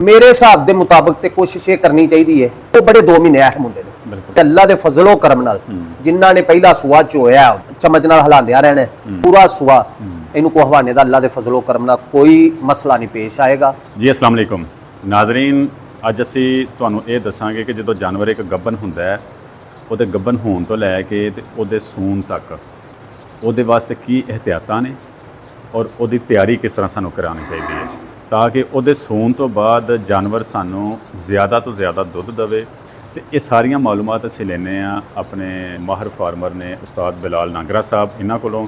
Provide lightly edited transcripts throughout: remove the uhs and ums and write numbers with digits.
मेरे हिसाब के मुताबिक तो कोशिश ये करनी चाहिए है, वो बड़े 2 महीने अहम होंगे ने ते अल्लाह दे फजलो करम नाल जिन्हां ने पहला सुआ चोया चम्मच नाल हिलांदिया रहना पूरा सुआ इनू को हवाने दा अल्लाह दे फजलो करम नाल कोई मसला नहीं पेश आएगा जी। अस्सलाम वालेकुम नाज़रीन, अज असी तुहानू ये दसांगे कि जो जानवर एक गब्बन हुंदा है उहदे गब्बन होण तो लैके ते उहदे सूण तक उहदे वास्ते की एहतियातां ने और उहदी तैयारी किस तरह सानू करानी चाहिए है ताकि उहदे सूण तो बाद जानवर सानू ज़्यादा तो ज़्यादा दुध देवे। तो ये सारिया मालूमात असीं लैने अपने माहर फार्मर ने उस्ताद बिलाल नागरा साहब, इन्हां कोलों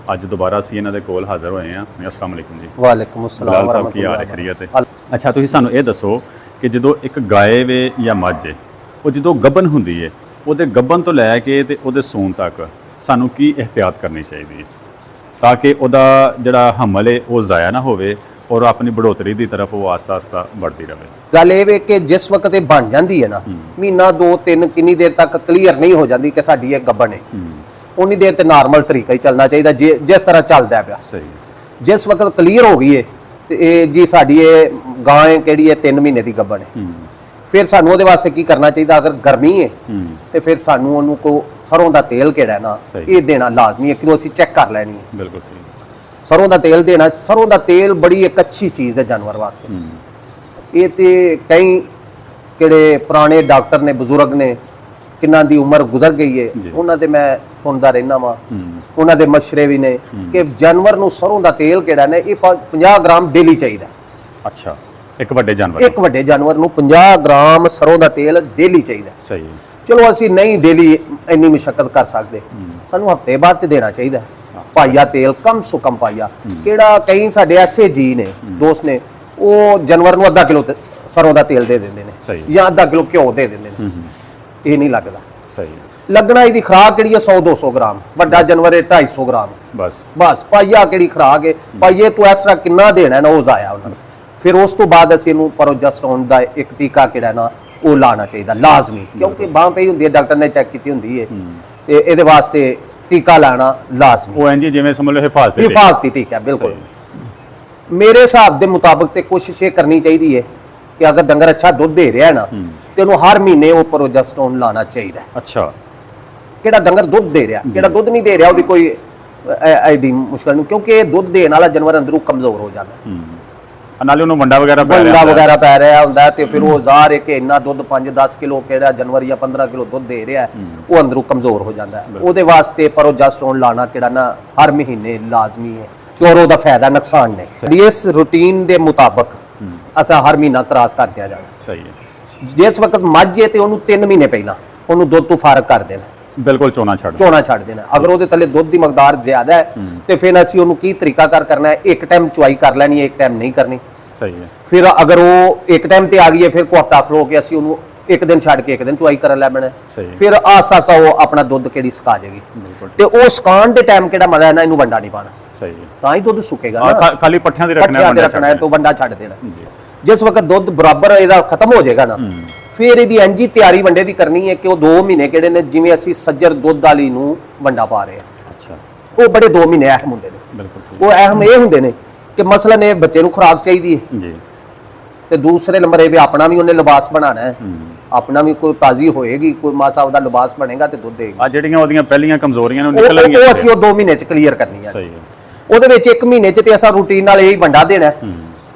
अज दोबारा असीं इन्हां दे कोल हाज़र होए हैं। अस्सलाम वालेकुम जी। वालेकुम अस्सलाम बिलाल साहब की हाल है, खैरियत है? अच्छा, तुसीं सानू ये दसो कि जो एक गाय वे या मझ है वो जो गब्बन हुंदी है उहदे गब्बन तो लैके ते उहदे सूण तक सानू की एहतियात करनी चाहिए ताकि उहदा जिहड़ा हमल है वो ज़ाया ना होवे और अपनी बढ़ोतरी की तरफ वो आस्ता आस्ता बढ़ती रहे। गल ये कि जिस वक्त बन जाती है ना महीना 2-3 किन्नी देर तक क्लीयर नहीं हो जाती कि साडी ये गब्बन है उन्नी देर तो नॉर्मल तरीका ही चलना चाहिए जिस तरह चलता है। सही। जिस वक्त क्लीयर हो गई है तो जी साडी ये गाय किहड़ी है 3 महीने की गब्बन है, फिर सानू उहदे वास्ते की करना चाहिए। अगर गर्मी है तो फिर सानू उन्होंने को सरों का तेल किहड़ा ना ये देना लाजमी है, क्यों असीं चेक कर लैनी है। बिल्कुल सही। सरों का तेल देना, सरों का तेल बड़ी एक अच्छी चीज़ है जानवर वास्ते। ये तो कई किहड़े पुराने डॉक्टर ने बुजुर्ग ने किन्हां दी उम्र गुजर गई है उन्हां दे मैं सुनता रहना वा उन्हां दे मशरे भी ने कि जानवर नूं सरों का तेल किहड़ा ने ये 50 ग्राम डेली चाहिए। अच्छा, एक वड्डे जानवर नूं 50 ग्राम सरों का तेल डेली चाहिए। सही है। चलो असीं नहीं डेली इन्नी मुशक्कत कर सकते, सानू हफ्ते बाद ते देना चाहिए पाइया तेल, कम सो कम पाइया। केड़ा कई साडे ऐसे जी ने दोस्त ने वो जानवर नूं 1/2 किलो सरों का तेल दे देंदे ने या 1/2 किलो घ्यो दे देंदे ने, ये नहीं लगदा। सही। लगना इसदी खुराक किहड़ी है 100-200 ग्राम, वड्डा जानवर है 250 ग्राम बस पाइया किहड़ी खुराक है, पाइये तो एक्स्ट्रा कितना देना है ना वो जाया उन्होंने। फिर उस तो बाद असीं इहनूं प्रोजेस्टेरोन दा एक टीका किहड़ा ना वो लाना चाहिए लाजमी, क्योंकि बांह पई हुंदी है, डॉक्टर ने चेक की हुंदी है ते इहदे वास्ते टीका लाना लाजमी। वो इंज जिवें समझ लो हिफाजती टीका बिल्कुल। मेरे हिसाब के मुताबिक तो कोशिश ये करनी चाहिए है कि अगर डंगर अच्छा दुध दे रहा है ना तो उन्होंने हर महीने वो प्रोजेस्टेरोन लाना चाहिए। अच्छा, केड़ा डंगर दुध दे रहा केड़ा दुध नहीं दे रहा उसकी कोई एडी मुश्किल नहीं, क्योंकि दुध देने वाला जानवर अंदरों कमजोर हो जाता है, नाले उन्होंने वंडा वगैरह पै रहा होंदा ते फिर वो ज़ाहिर है कि इन्ना दुध 5-10 किलो केड़ा जानवर या 15 किलो दुध दे रहा है वो अंदरों कमजोर हो जाता है। उसदे वास्ते प्रोजेस्टेरोन लाना केड़ा ना हर महीने लाजमी है और उसदा फायदा नुकसान नहीं। इस रूटीन के मुताबिक अच्छा हर महीना क्रॉस कर दिया जाना। सही है। जिस वक्त मझ है तो उन्होंने 3 महीने पहला उन्होंने दुध तो फारग कर देना, बिल्कुल चोना छड़ देना। अगर वो थले दुध की मकदार ज्यादा है तो फिर असीं उन्होंने की तरीका करना है, एक टाइम चुआई कर लैनी है, एक टाइम नहीं करनी। सही है। फिर अगर वो एक टाइम ते आ गई है फिर को हफ्ता खलो के असीं उन्होंने एक दिन छड़ के एक दिन चुआई कर लै बैना, फिर आस्ता आस्ता वो अपना दुध केड़ी सुका जाएगी ते वो सुकाण दे टाइम केड़ा मतलब है ना इनू वंडा नहीं पाना। सही है। तां ही दुध सुकेगा ना, खाली पट्ठियां दे रखना है तो वंडा छड़ देना। जिस वक्त दुध बराबर इहदा खत्म हो जाएगा ना फिर इहदी इंज ही तैयारी वंडे दी करनी है कि वो 2 महीने केड़े ने जिवें असीं सज्जर दुध वाली नूं वंडा पा रहे हैं। अच्छा, वो बड़े 2 महीने अहम हुंदे ने। बिल्कुल वो अहम ये हुंदे ने कि मसलन ये बच्चे नूं खुराक चाहिए जी ते दूसरे नंबर ये भी अपना भी उन्हें लिबास बनाना है, अपना भी कोई ताजी होएगी, कोई मासा उसदा लिबास बनेगा तो दुध देगी। आ जेड़ियां ओदियां पहलियां कमजोरियां ने निकलणगीਆਂ वो असीं 2 महीने च क्लीयर करनी है। सही है। ਉਹਦੇ ਵਿੱਚ 1 ਮਹੀਨੇ ਚ ਤੇ ਅਸਾਂ ਰੂਟੀਨ ਨਾਲ ਇਹੀ ਵੰਡਾ ਦੇਣਾ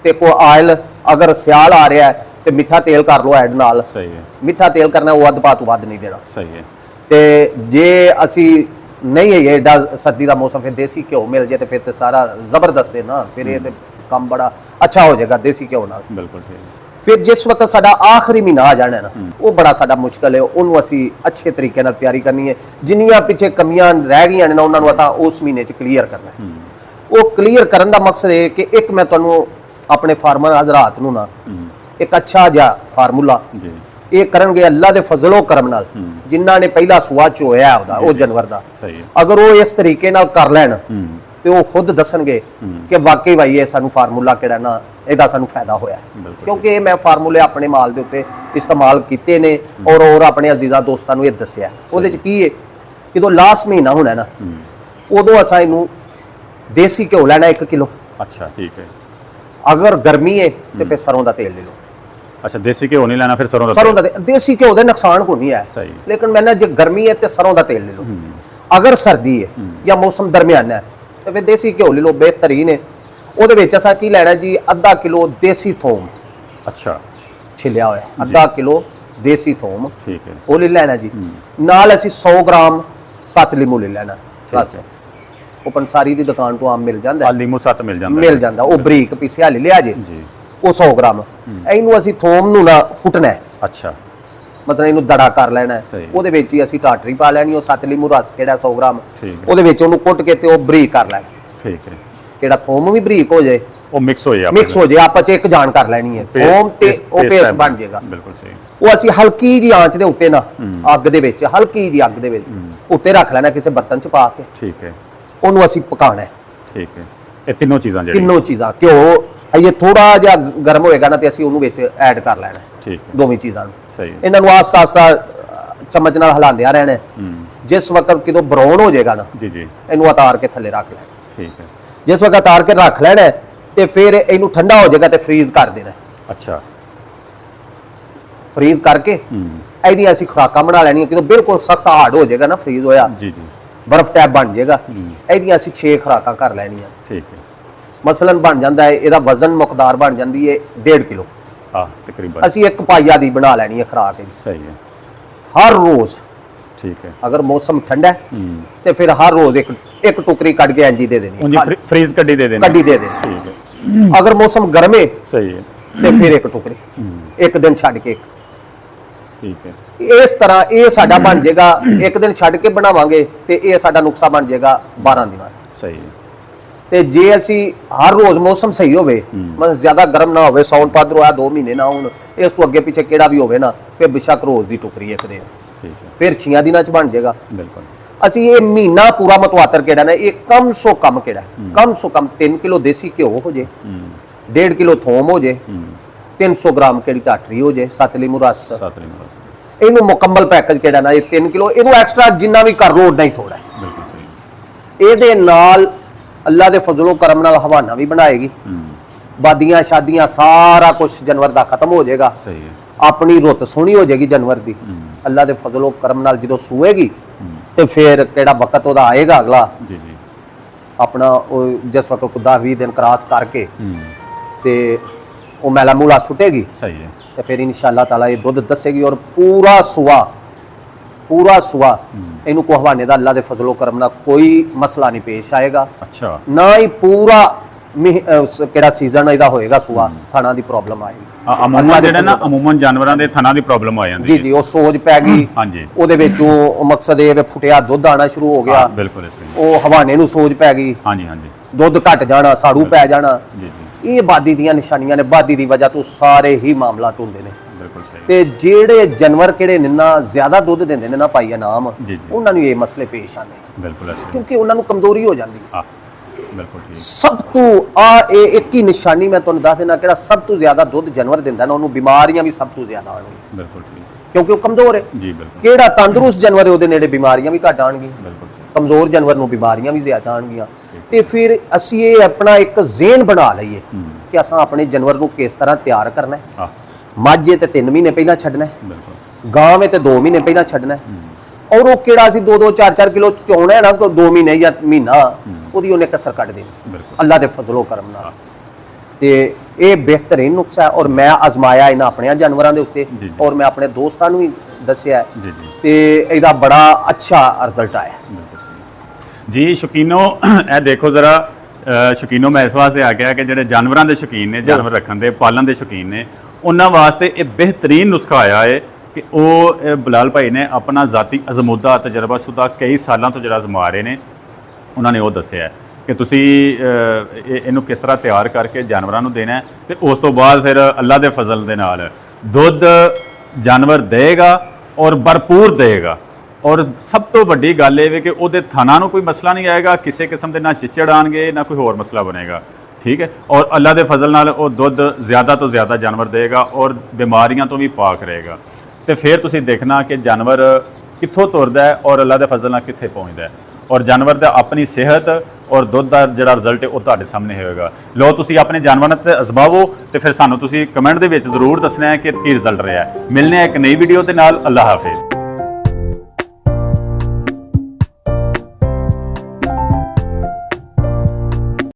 ਤੇ ਕੋ ਆਇਲ ਅਗਰ ਸਿਆਲ ਆ ਰਿਹਾ ਹੈ ਤੇ ਮਿੱਠਾ ਤੇਲ ਕਰ ਲਓ ਐਡ ਨਾਲ। ਸਹੀ ਹੈ। ਮਿੱਠਾ ਤੇਲ ਕਰਨਾ ਉਹ ਅੱਧ ਪਾ ਤੋਂ ਵੱਧ ਨਹੀਂ ਦੇਣਾ। ਸਹੀ ਹੈ। ਤੇ ਜੇ ਅਸੀਂ ਨਹੀਂ ਹੈ ਏਡਾ ਸਰਦੀ ਦਾ ਮੌਸਮ ਫਿਰ ਦੇਸੀ ਘਿਓ ਮਿਲ ਜੇ ਤੇ ਫਿਰ ਤੇ ਸਾਰਾ ਜ਼ਬਰਦਸਤ ਹੈ ਨਾ, ਫਿਰ ਇਹ ਤੇ ਕੰਮ ਬੜਾ ਅੱਛਾ ਹੋ ਜਾਏਗਾ ਦੇਸੀ ਘਿਓ ਨਾਲ। ਬਿਲकुल ठीक है। फिर जिस वक्त साडा आखिरी महीना आ जाना है ना वो बड़ा साडा मुश्किल है, उन्होंने असी अच्छे तरीके नाल तैयारी करनी है। जिन्नियां पिछे कमियां रह गई ने उन्होंने असां उस महीने च क्लीयर करना है। वो क्लीयर करन दा मकसद है कि एक मैं तुहानू अपने फार्मर हजरात नूं ना एक अच्छा जिहा फार्मूला ये करनगे अल्लाह दे फजलो करम नाल जिन्हां ने पहला सुआ चोया उहदा वो जानवर दा, अगर वो इस तरीके नाल कर लैण तो वो खुद दसणगे कि वाकई भाई ये सानू फार्मूला किहड़ा ना ਇਹਦਾ ਸਾਨੂੰ फायदा होया, क्योंकि मैं फार्मूले अपने माल के उत्ते इस्तेमाल किए ने और अपने अजीजा दोस्तों को ये दसिया। ਉਹਦੇ ਚ ਕੀ है जो लास्ट महीना होना ना उदों असां इनू देसी घ्यो लैना 1 किलो। अच्छा, ठीक है। अगर गर्मी है तो फिर सरों का तेल ले लो, ਅੱਛਾ ਦੇਸੀ ਘਿਓ ਨਹੀਂ ਲੈਣਾ, ਫਿਰ ਸਰੋਂ ਦਾ ਸਰੋਂ ਦਾ ਦੇਸੀ ਘਿਓ ਦੇ ਨੁਕਸਾਨ ਕੋਈ ਨਹੀਂ ਹੈ, ਸਹੀ। ਲੇਕਿਨ ਮੈਂ ਨਾ ਜੇ ਗਰਮੀ ਹੈ ਤੇ ਸਰੋਂ ਦਾ ਤੇਲ ਲੈ ਲਓ, ਅਗਰ ਸਰਦੀ ਹੈ ਜਾਂ ਮੌਸਮ ਦਰਮਿਆਨਾ ਹੈ ਤੇ ਫਿਰ ਦੇਸੀ ਘਿਓ ਲੈ ਲਓ, ਬਿਹਤਰੀਨ ਹੈ। ਉਹਦੇ ਵਿੱਚ ਅਸਾਂ ਕੀ ਲੈਣਾ ਜੀ, ਅੱਧਾ ਕਿਲੋ ਦੇਸੀ ਥੋਮ ਅੱਛਾ ਛਿਲਿਆ ਹੋਇਆ, ਅੱਧਾ ਕਿਲੋ ਦੇਸੀ ਥੋਮ, ਠੀਕ ਹੈ, ਉਹ ਲੈ ਲੈਣਾ ਜੀ। ਨਾਲ ਅਸੀਂ 100 ਗ੍ਰਾਮ ਸੱਤ ਲਿਮੂ ਲੈ ਲੈਣਾ ਰਸ, ਉਹ ਪੰਸਾਰੀ ਦੀ ਦੁਕਾਨ ਤੋਂ ਆਮ ਮਿਲ ਜਾਂਦਾ, ਲੀਮੂ 7 ਮਿਲ ਜਾਂਦਾ, ਮਿਲ ਜਾਂਦਾ, ਉਹ ਬਰੀਕ ਪੀਸਿਆ ਲੈ ਲਿਆ ਜੀ, ਜੀ। ਉਹ 100 ਗ੍ਰਾਮ। ਇਹਨੂੰ ਅਸੀਂ ਥੋਮ ਨੂੰ ਨਾ ਕੁੱਟਣਾ ਹੈ, ਅੱਛਾ ਮਤਲਬ ਇਹਨੂੰ ਦੜਾ ਕਰ ਲੈਣਾ ਹੈ। ਸਹੀ। ਉਹਦੇ ਵਿੱਚ ਹੀ ਅਸੀਂ ਟਾਟਰੀ ਪਾ ਲੈਣੀ, ਉਹ ਸੱਤ ਲਿਮੂ ਰਸ ਕਿਹੜਾ 100 ਗ੍ਰਾਮ, ਠੀਕ ਹੈ, ਉਹਦੇ ਵਿੱਚ ਉਹਨੂੰ ਕੁੱਟ ਕੇ ਤੇ ਉਹ ਬਰੀਕ ਕਰ ਲੈਣਾ, ਠੀਕ ਹੈ, ਕਿਹੜਾ ਥੋਮ ਵੀ ਬਰੀਕ ਹੋ ਜਾਏ, ਉਹ ਮਿਕਸ ਹੋ ਜਾਏ, ਮਿਕਸ ਹੋ ਜਾਏ, ਆਪਸ ਚ ਇੱਕ ਜਾਨ ਕਰ ਲੈਣੀ ਹੈ, ਥੋਮ ਤੇ ਉਹ ਪੇਸਟ ਬਣ ਜਾਏਗਾ। ਬਿਲਕੁਲ ਸਹੀ। ਉਹ ਅਸੀਂ ਹਲਕੀ ਜੀ ਆਂਚ ਦੇ ਉੱਤੇ ਨਾ, ਅੱਗ ਦੇ ਵਿੱਚ, ਹਲਕੀ ਜੀ ਅੱਗ ਦੇ ਵਿੱਚ ਉੱਤੇ ਰੱਖ ਲੈਣਾ ਕਿਸੇ ਬਰਤਨ ਚ ਪਾ ਕੇ, ਠੀਕ ਹੈ, ਉਹਨੂੰ ਅਸੀਂ ਪਕਾਣਾ ਹੈ। ਠੀਕ ਹੈ, ਇਹ ਤਿੰਨੋਂ ਚੀਜ਼ਾਂ ਜਿਹੜੀਆਂ, ਤਿੰਨੋਂ ਚੀਜ਼ਾਂ, ਘਿਓ ਇਹ ਥੋੜਾ ਜਿਹਾ ਗਰਮ ਹੋਏਗਾ ਨਾ ਤੇ ਅਸੀਂ ਉਹਨੂੰ ਵਿੱਚ ਐਡ ਕਰ ਲੈਣਾ ਹੈ, ਠੀਕ ਹੈ, ਦੋਵੇਂ ਚੀਜ਼ਾਂ ਨੂੰ। ਸਹੀ। ਇਹਨਾਂ ਨੂੰ ਆਸਤਾ ਚਮਚ ਨਾਲ ਹਿਲਾਉਂਦਿਆਂ ਰਹਿਣਾ ਹੈ। ਜਿਸ ਵਕਤ ਕਿਦੋਂ ਬਰਾਊਨ ਹੋ ਜਾਏਗਾ ਨਾ, ਜੀ ਜੀ, ਇਹਨੂੰ ਉਤਾਰ ਕੇ ਥੱਲੇ ਰੱਖ ਲੈਣਾ। ਠੀਕ ਹੈ, ਜਿਸ ਵਕਤ ਉਤਾਰ ਕੇ ਰੱਖ ਲੈਣਾ ਹੈ, ਤੇ ਫਿਰ ਇਹਨੂੰ ਠੰਡਾ ਹੋ ਜਾਏਗਾ ਤੇ ਫਰੀਜ਼ ਕਰ ਦੇਣਾ ਹੈ। ਅੱਛਾ, ਫਰੀਜ਼ ਕਰਕੇ ਇਹਦੀ ਅਸੀਂ ਖੁਰਾਕਾਂ ਬਣਾ ਲੈਣੀਆਂ, ਕਿਦੋਂ ਬਿਲਕੁਲ ਸਖਤ ਹਾਰਡ ਹੋ ਜਾਏਗਾ ਨਾ, ਫਰੀਜ਼ ਹੋਇਆ, ਜੀ ਜੀ, ਬਰਫ਼ ਟੈਪ ਬਣ ਜਾਏਗਾ। ਇਹਦੀਆਂ ਅਸੀਂ 6 ਖੁਰਾਕਾਂ ਕਰ ਲੈਣੀਆਂ। ਠੀਕ ਹੈ, ਮਸਲਨ ਬਣ ਜਾਂਦਾ ਹੈ, ਇਹਦਾ ਵਜ਼ਨ ਮੁਕਦਾਰ ਬਣ ਜਾਂਦੀ ਹੈ 1.5 ਕਿਲੋ। ਹਾਂ ਤਕਰੀਬਨ, ਅਸੀਂ ਇੱਕ ਪਾਈਆ ਦੀ ਬਣਾ ਲੈਣੀ ਹੈ ਖੁਰਾਕ ਇਹਦੀ, ਸਹੀ ਹੈ, ਹਰ ਰੋਜ਼। ਠੀਕ ਹੈ, ਅਗਰ ਮੌਸਮ ਠੰਡਾ ਹੈ ਤੇ ਫਿਰ ਹਰ ਰੋਜ਼ ਇੱਕ ਟੁਕਰੀ ਕੱਢ ਕੇ ਇੰਜੀ ਦੇ ਦੇਣੀ ਉਂਝ ਹੈ, ਫ੍ਰੀਜ਼ ਕੱਢੀ ਦੇ ਦੇਣੀ, ਕੱਢੀ ਦੇ ਦੇਣੀ। ਠੀਕ ਹੈ, ਅਗਰ ਮੌਸਮ ਗਰਮ ਹੈ ਸਹੀ ਹੈ, ਤੇ ਫਿਰ ਇੱਕ ਟੁਕਰੀ, ਇੱਕ ਦਿਨ ਛੱਡ ਕੇ ਇੱਕ। ਠੀਕ ਹੈ, ਇਸ ਤਰ੍ਹਾਂ ਇਹ ਸਾਡਾ ਬਣ ਜਾਏਗਾ, ਇੱਕ ਦਿਨ ਛੱਡ ਕੇ ਬਣਾਵਾਂਗੇ ਤੇ ਇਹ ਸਾਡਾ ਨੁਕਸਾ ਬਣ ਜਾਏਗਾ 12 ਦਿਨਾਂ ਦਾ। ਸਹੀ ਹੈ, ਤੇ ਜੇ ਅਸੀਂ ਹਰ ਰੋਜ਼ ਮੌਸਮ ਸਹੀ ਹੋਵੇ, ਮਤਲਬ ਜ਼ਿਆਦਾ ਗਰਮ ਨਾ ਹੋਵੇ, ਸੌਣ ਭਾਦਰੋਂ ਆ 2 ਮਹੀਨੇ ਨਾ ਹੋਣ, ਇਸ ਤੋਂ ਅੱਗੇ ਪਿੱਛੇ ਕਿਹੜਾ ਵੀ ਹੋਵੇ ਨਾ, ਫਿਰ ਬਿਸ਼ੱਕ ਰੋਜ਼ ਦੀ ਟੁਕਰੀ ਇੱਕ ਦਿਨ, ਠੀਕ ਹੈ, ਫਿਰ 6 ਦਿਨਾਂ ਚ ਬਣ ਜਾਏਗਾ। ਬਿਲਕੁਲ, ਅਸੀਂ ਇਹ ਮਹੀਨਾ ਪੂਰਾ ਮਤਵਾਤਰ ਕਿਹੜਾ ਨਾ, ਇਹ ਕਮ ਸੋ ਕਮ ਕਿਹੜਾ, ਕਮ ਸੋ ਕਮ 3 ਕਿਲੋ ਦੇਸੀ ਘਿਓ ਹੋ ਜੇ, 1.5 ਕਿਲੋ ਥੋਮ ਹੋ ਜੇ, 300 ਗ੍ਰਾਮ ਕਿਹੜੀ ਟਾਟਰੀ ਹੋ ਜੇ, 7 ਲਿਮੂ ਰਸ, 7 ਲਿਮੂ, ਇਹਨੂੰ ਮੁਕੰਮਲ ਪੈਕੇਜ ਕਿਹੜਾ ਨਾ, ਇਹ 3 ਕਿਲੋ, ਇਹਨੂੰ ਐਕਸਟਰਾ ਜਿੰਨਾ ਵੀ ਕਰ ਲੋ ਉਨਾ ਹੀ ਥੋੜਾ ਹੈ। ਬਿਲਕੁਲ ਸਹੀ। ਇਹਦੇ ਨਾਲ ਅੱਲਾ ਦੇ ਫਜ਼ਲੋ ਕਰਮ ਨਾਲ ਹਵਾਨਾ ਵੀ ਬਣਾਏਗੀ, ਬਾਦੀਆਂ ਸ਼ਾਦੀਆਂ ਸਾਰਾ ਕੁਝ ਜਾਨਵਰ ਦਾ ਖਤਮ ਹੋ ਜਾਏਗਾ, ਸਹੀ ਹੈ, ਆਪਣੀ ਰੁੱਤ ਸੋਹਣੀ ਹੋ ਜਾਏਗੀ ਜਾਨਵਰ ਦੀ। ਅੱਲਾ ਦੇ ਫਜ਼ਲੋ ਕਰਮ ਨਾਲ ਜਦੋਂ ਸੂਏਗੀ ਤੇ ਫਿਰ ਕਿਹੜਾ ਵਕਤ ਉਹਦਾ ਆਏਗਾ ਅਗਲਾ, ਜੀ ਜੀ, ਆਪਣਾ ਉਹ ਜਿਸ ਵਕਤ 10-20 ਦਿਨ ਕ੍ਰਾਸ ਕਰਕੇ ਤੇ ਉਹ ਮੈਲਾ ਮੂਲਾ ਸੁੱਟੇਗੀ, ਸਹੀ ਹੈ, ਤੇ ਫਿਰ ਇਨਸ਼ਾਅੱਲਾ ਤਾਲਾ ਇਹ ਦੁੱਧ ਦੱਸੇਗੀ। ਔਰ ਪੂਰਾ ਸੁਆ ਇਹਨੂੰ ਕੋ ਹਵਾਨੇ ਦਾ ਅੱਲਾ ਦੇ ਫਜ਼ਲੋ ਕਰਮ ਨਾਲ ਕੋਈ ਮਸਲਾ ਨਹੀਂ ਪੇਸ਼ ਆਏਗਾ, ਅੱਛਾ, ਨਾ ਹੀ ਪੂਰਾ ਕਿਹੜਾ ਸੀਜ਼ਨ ਇਹਦਾ ਹੋਏਗਾ ਸੁਆ ਥਣਾ ਦੀ ਪ੍ਰੋਬਲਮ ਆਏਗੀ। ਅਮੂਮਨ ਜਿਹੜਾ ਨਾ, ਅਮੂਮਨ ਜਾਨਵਰਾਂ ਦੇ ਥਣਾ ਦੀ ਪ੍ਰੋਬਲਮ ਆ ਜਾਂਦੀ ਜੀ ਜੀ, ਉਹ ਸੋਜ ਪੈ ਗਈ, ਹਾਂਜੀ, ਉਹਦੇ ਵਿੱਚੋਂ ਉਹ ਮਕਸਦ ਇਹ ਵੀ ਫੁੱਟਿਆ ਦੁੱਧ ਆਣਾ ਸ਼ੁਰੂ ਹੋ ਗਿਆ, ਬਿਲਕੁਲ ਸਹੀ, ਉਹ ਹਵਾਨੇ ਨੂੰ ਸੋਜ ਪੈ ਗਈ, ਹਾਂਜੀ ਹਾਂਜੀ, ਦੁੱਧ ਘਟ ਜਾਣਾ, ਸਾੜੂ ਪੈ ਜਾਣਾ, ਜੀ ਜੀ, ਇਹ ਬਾਦੀ ਦੀਆਂ ਨਿਸ਼ਾਨੀਆਂ ਨੇ। ਬਾਦੀ ਦੀ ਵਜ੍ਹਾ ਤੋਂ ਸਾਰੇ ਹੀ ਮਾਮਲਾਤ ਹੁੰਦੇ ਨੇ। ਬਿਲਕੁਲ ਸਹੀ, ਤੇ ਜਿਹੜੇ ਜਾਨਵਰ ਕਿਹੜੇ ਨੇ ਨਾ ਜ਼ਿਆਦਾ ਦੁੱਧ ਦਿੰਦੇ ਨੇ ਨਾ ਭਾਈ ਇਨਾਮ, ਜੀ ਜੀ, ਉਹਨਾਂ ਨੂੰ ਇਹ ਮਸਲੇ ਪੇਸ਼ ਆਉਂਦੇ ਨੇ, ਬਿਲਕੁਲ ਸਹੀ, ਕਿਉਂਕਿ ਉਹਨਾਂ ਨੂੰ ਕਮਜ਼ੋਰੀ ਹੋ ਜਾਂਦੀ ਹੈ। ਹਾਂ ਬਿਲਕੁਲ ਠੀਕ, ਸਭ ਤੋਂ ਇਹ ਇੱਕ ਹੀ ਨਿਸ਼ਾਨੀ ਮੈਂ ਤੁਹਾਨੂੰ ਦੱਸ ਦੇਣਾ, ਕਿਹੜਾ ਸਭ ਤੋਂ ਜ਼ਿਆਦਾ ਦੁੱਧ ਜਾਨਵਰ ਦਿੰਦਾ ਨਾ, ਉਹਨੂੰ ਬਿਮਾਰੀਆਂ ਵੀ ਸਭ ਤੋਂ ਜ਼ਿਆਦਾ ਆਉਣਗੀਆਂ, ਬਿਲਕੁਲ ਠੀਕ, ਕਿਉਂਕਿ ਉਹ ਕਮਜ਼ੋਰ ਹੈ। ਜੀ ਬਿਲਕੁਲ, ਕਿਹੜਾ ਤੰਦਰੁਸਤ ਜਾਨਵਰ ਹੈ ਉਹਦੇ ਨੇੜੇ ਬਿਮਾਰੀਆਂ ਵੀ ਘੱਟ ਆਉਣਗੀਆਂ, ਬਿਲਕੁਲ ਸਹੀ, ਕਮਜ਼ੋਰ ਜਾਨਵਰ ਨੂੰ ਬਿਮਾਰੀਆਂ ਵੀ ਜ਼ਿਆਦਾ ਆਉਣਗੀਆਂ। ਤੇ ਫਿਰ ਅਸੀਂ ਇਹ ਆਪਣਾ ਇੱਕ ਜ਼ੇਨ ਬਣਾ ਲਈਏ ਕਿ ਅਸਾਂ ਆਪਣੇ ਜਾਨਵਰ ਨੂੰ ਕਿਸ ਤਰ੍ਹਾਂ ਤਿਆਰ ਕਰਨਾ ਹੈ। ਹਾਂ ਮਾਝੇ ਤੇ 3 ਮਹੀਨੇ ਪਹਿਲਾਂ ਛੱਡਣਾ ਹੈ, ਬਿਲਕੁਲ, ਗਾਂ ਵੇ ਤੇ 2 ਮਹੀਨੇ ਪਹਿਲਾਂ ਛੱਡਣਾ ਹੈ, ਔਰ ਉਹ ਕਿਹੜਾ ਅਸੀਂ 2-2 4-4 ਕਿਲੋ ਚੋਣਾ ਹੈ ਨਾ, 2 ਮਹੀਨੇ ਜਾਂ ਮਹੀਨਾ, ਉਹਦੀ ਉਹਨੇ ਕਸਰ ਕੱਢ ਦੇਣੀ ਬਿਲਕੁਲ, ਅੱਲਾ ਦੇ ਫਜ਼ਲੋ ਕਰਮ ਨਾਲ। ਤੇ ਇਹ ਬਿਹਤਰੀਨ ਨੁਕਸਾ ਹੈ, ਔਰ ਮੈਂ ਅਜ਼ਮਾਇਆ ਇਹਨਾਂ ਆਪਣੇ ਜਾਨਵਰਾਂ ਦੇ ਉੱਤੇ, ਜੀ। ਔਰ ਮੈਂ ਆਪਣੇ ਦੋਸਤਾਂ ਨੂੰ ਵੀ ਦੱਸਿਆ ਹੈ, ਜੀ ਜੀ, ਤੇ ਇਹਦਾ ਬੜਾ ਅੱਛਾ ਰਿਜ਼ਲਟ ਆਇਆ। ਬਿਲਕੁਲ ਸਹੀ। ਜੀ ਸ਼ੌਕੀਨੋ, ਇਹ ਦੇਖੋ ਜ਼ਰਾ, ਸ਼ੌਕੀਨੋ ਮੈਂ ਇਸ ਵਾਸਤੇ ਆ ਗਿਆ ਕਿ ਜਿਹੜੇ ਜਾਨਵਰਾਂ ਦੇ ਸ਼ੌਕੀਨ ਨੇ, ਜਾਨਵਰ ਰੱਖਣ ਦੇ, ਪਾਲਣ ਦੇ ਸ਼ੌਕੀਨ ਨੇ, ਉਹਨਾਂ ਵਾਸਤੇ ਇਹ ਬਿਹਤਰੀਨ ਨੁਸਖਾ ਆਇਆ ਹੈ ਕਿ ਉਹ ਬਲਾਲ ਭਾਈ ਨੇ ਆਪਣਾ ਜ਼ਾਤੀ ਅਜ਼ਮੂਦਾ ਤਜਰਬਾਸ਼ੁਦਾ ਕਈ ਸਾਲਾਂ ਤੋਂ ਜਿਹੜਾ ਅਜ਼ਮਾ ਰਹੇ ਨੇ, ਉਹਨਾਂ ਨੇ ਉਹ ਦੱਸਿਆ ਕਿ ਤੁਸੀਂ ਇਹਨੂੰ ਕਿਸ ਤਰ੍ਹਾਂ ਤਿਆਰ ਕਰਕੇ ਜਾਨਵਰਾਂ ਨੂੰ ਦੇਣਾ ਹੈ, ਤੇ ਉਸ ਤੋਂ ਬਾਅਦ ਫਿਰ ਅੱਲਾ ਦੇ ਫਜ਼ਲ ਦੇ ਨਾਲ ਦੁੱਧ ਜਾਨਵਰ ਦੇਗਾ ਔਰ ਭਰਪੂਰ ਦੇਗਾ। ਔਰ ਸਭ ਤੋਂ ਵੱਡੀ ਗੱਲ ਇਹ ਵੇ ਕਿ ਉਹਦੇ ਥਣਾ ਨੂੰ ਕੋਈ ਮਸਲਾ ਨਹੀਂ ਆਏਗਾ, ਕਿਸੇ ਕਿਸਮ ਦੇ ਨਾ ਚਿੱਚੜ ਆਣਗੇ, ਨਾ ਕੋਈ ਹੋਰ ਮਸਲਾ ਬਣੇਗਾ, ਠੀਕ ਹੈ। ਔਰ ਅੱਲਾ ਦੇ ਫਜ਼ਲ ਨਾਲ ਉਹ ਦੁੱਧ ਜ਼ਿਆਦਾ ਤੋਂ ਜ਼ਿਆਦਾ ਜਾਨਵਰ ਦੇਗਾ ਔਰ ਬਿਮਾਰੀਆਂ ਤੋਂ ਵੀ ਪਾਕ ਰਹੇਗਾ। ਤੇ ਫਿਰ ਤੁਸੀਂ ਦੇਖਣਾ ਕਿ ਜਾਨਵਰ ਕਿੱਥੋਂ ਤੁਰਦਾ ਹੈ ਔਰ ਅੱਲਾ ਦੇ ਫਜ਼ਲ ਨਾਲ ਕਿੱਥੇ ਪਹੁੰਚਦਾ ਹੈ। ਔਰ ਜਾਨਵਰ ਦਾ ਆਪਣੀ ਸਿਹਤ ਔਰ ਦੁੱਧ ਦਾ ਜਿਹੜਾ ਰਿਜ਼ਲਟ ਹੈ ਉਹ ਤੁਹਾਡੇ ਸਾਹਮਣੇ ਹੋਏਗਾ। ਲੋ ਤੁਸੀਂ ਆਪਣੇ ਜਾਨਵਰਾਂ ਤੇ ਅਜ਼ਮਾਵੋ ਤੇ ਫਿਰ ਸਾਨੂੰ ਤੁਸੀਂ ਕਮੈਂਟ ਦੇ ਵਿੱਚ ਜ਼ਰੂਰ ਦੱਸਣਾ ਹੈ ਕਿ ਕੀ ਰਿਜ਼ਲਟ ਰਿਹਾ। ਮਿਲਨੇ ਆ ਇੱਕ ਨਈ ਵੀਡੀਓ ਦੇ ਨਾਲ। ਅੱਲਾਹ ਹਾਫਿਜ਼।